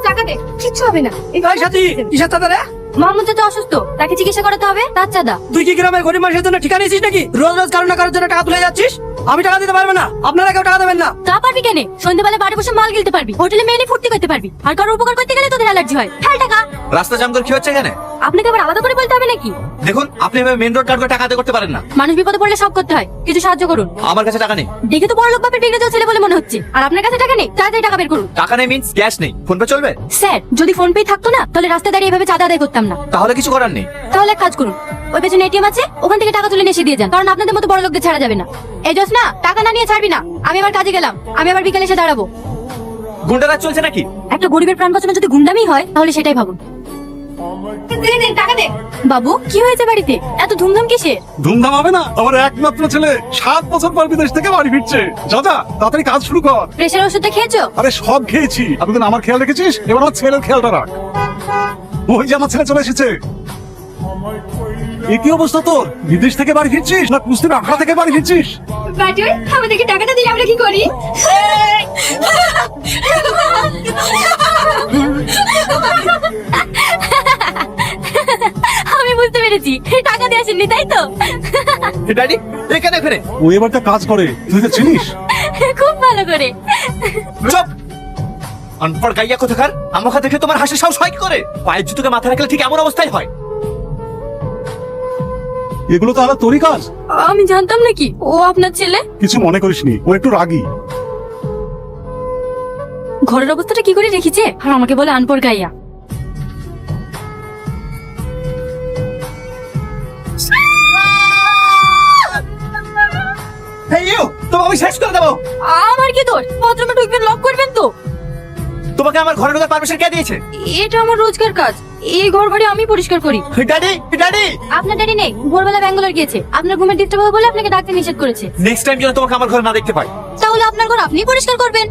টাকা দে, কিচ্ছু হবে না। এই সাথী কিসের চাঁদা রে? মামুন চাচা অসুস্থ, তাকে চিকিৎসা করাতে হবে, তার চাঁদা। তুই কি গ্রামের গরিব মানুষের জন্য ঠিকা নিয়েছিস নাকি? রোজ রোজ কারো না কারোর জন্য টাকা তুলে যাচ্ছিস। আমি টাকা দিতে পারবো না, আপনারা কেউ টাকা দেবেন না। তা পারবি কেন? সন্ধ্যাবেলা বাড়ি বসে মাল গিলতে পারবি, হোটেলে মেয়ে ফুর্তি করতে পারবি, আর কারো উপকার করতে গেলে তোদের অ্যালার্জি হয়। ফেল টাকা। রাস্তা জাম করে কি হচ্ছে এখানে? আপনাকে আবার আলাদা করে বলতে হবে নাকি? দেখুন, আপনি এভাবে মেন রোড কাট করে টাকা আদায় করতে পারেন না। মানুষ বিপদে পড়লে সব করতে হয়, কিছু সাহায্য করুন। আমার কাছে টাকা নেই। দেখে তো বড় লোক বাপের বিগড়ে যাওয়া ছেলে বলে মনে হচ্ছে, আর আপনার কাছে টাকা নেই। তাড়াতাড়ি টাকা বের করুন। টাকা নেই মিন্স ক্যাশ নেই, ফোন পে চলবে? স্যার, যদি ফোন পে থাকতো না তাহলে রাস্তায় দাঁড়িয়ে এভাবে চাঁদা আদায় করতাম না। তাহলে কিছু করার নেই। তাহলে এক কাজ করুন, ওই পেছনে এটিএম আছে, ওখান থেকে টাকা তুলে নিয়ে এসে দিয়ে যান, কারণ আপনাদের মতো বড় লোকদের ছাড়া যাবে না। এই জোস না, টাকা না নিয়ে ছাড়বি না। আমি আবার কাজে গেলাম, আমি আবার বিকেলে এসে দাঁড়াবো। গুন্ডারাজ চলছে নাকি? একটা গরিবের প্রাণ বাঁচানো যদি গুন্ডামি হয় তাহলে সেটাই ভাবুন। টাকা দে। বাবু, কি হয়েছে বাড়িতে? এত ধুমধাম কিসের? ধুমধাম হবে না? আমার একমাত্র ছেলে 7 বছর পর বিদেশ থেকে বাড়ি ফিরছে। যা তাড়াতাড়ি কাজ শুরু কর। প্রেশার ওষুধটা খেয়েছো? আরে সব খেয়েছি, এতদিন আমার খেয়াল রেখেছিস, এবার আমার ছেলের খেয়ালটা রাখ। ওই যে আমার ছেলে চলে এসেছে। কি অবস্থা তোর? বিদেশ থেকে বাড়ি ফিরছিস না কুস্তির আখড়া থেকে বাড়ি ফিরছিস? বাটুল, আমাদেরকে টাকাটা দিলে আমরা কি করি? আমি বুঝতে পেরেছি, টাকা দিয়ে আসেননি তাই তো? ড্যাডি এখানে এখানে ও এবার তো কাজ করে, তুই তো চিনিস। খুব ভালো করে। চুপ। আনপড় গাইয়া কোথাকার। আমাকে দেখে তোমার হাসি সাহস হয় কি করে? পায়ের জুতোকে মাথা রাখলে ঠিক এমন অবস্থায় হয়। এগুলো তাহলে তোরই কাজ? আমি জানতাম নাকি ও আপনার ছেলে? কিছু মনে করিসনি, ও একটু রাগী। ঘরের অবস্থাটা কি করে রেখেছে, আর আমাকে বলে আনপড় গাইয়া। এই ইউ, তোমাকে আমি শেষ করে দেবো। আমার কি দোষ? বাথরুমে ঢুকবেন, লক করবেন তো? তোমাকে আমার ঘরে ঢোকার পারমিশন কে দিয়েছে? এটা আমার রোজকার কাজ, এই ঘর বাড়ি আমি পরিষ্কার করি। ড্যাডি ড্যাডি আপনার ড্যাডি নেই, ভোরবেলা ব্যাঙ্গালোর গিয়েছে, আপনার ঘুমের ডিস্টার্ব হবে বলে আপনাকে ডাকতে নিষেধ করেছে। নেক্সট টাইম যেন তোমাকে আমার ঘরে না দেখতে পাই। তাহলে আপনার ঘর আপনি পরিষ্কার করবেন।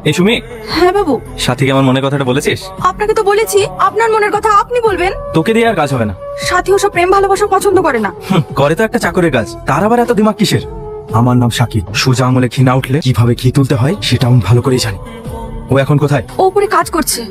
এই সুমি, হ্যাঁ বাবু। সাথীকে আমার মনের কথাটা বলেছিস? আপনাকে তো বলেছি, আপনার মনের কথা আপনি বলবেন। তোকে দিয়ে আর কাজ হবে না। সাথী ওসব প্রেম ভালোবাসা পছন্দ করে না। করে তো একটা চাকরের কাজ, তার আবার এত দিমাগ কিসের? আমার নাম শাকিব। সোজা আঙুলে ঘি না উঠলে কিভাবে ঘি তুলতে হয় সেটা আমি ভালো করেই জানি। ও এখন কোথায়? ও উপরে কাজ করছে।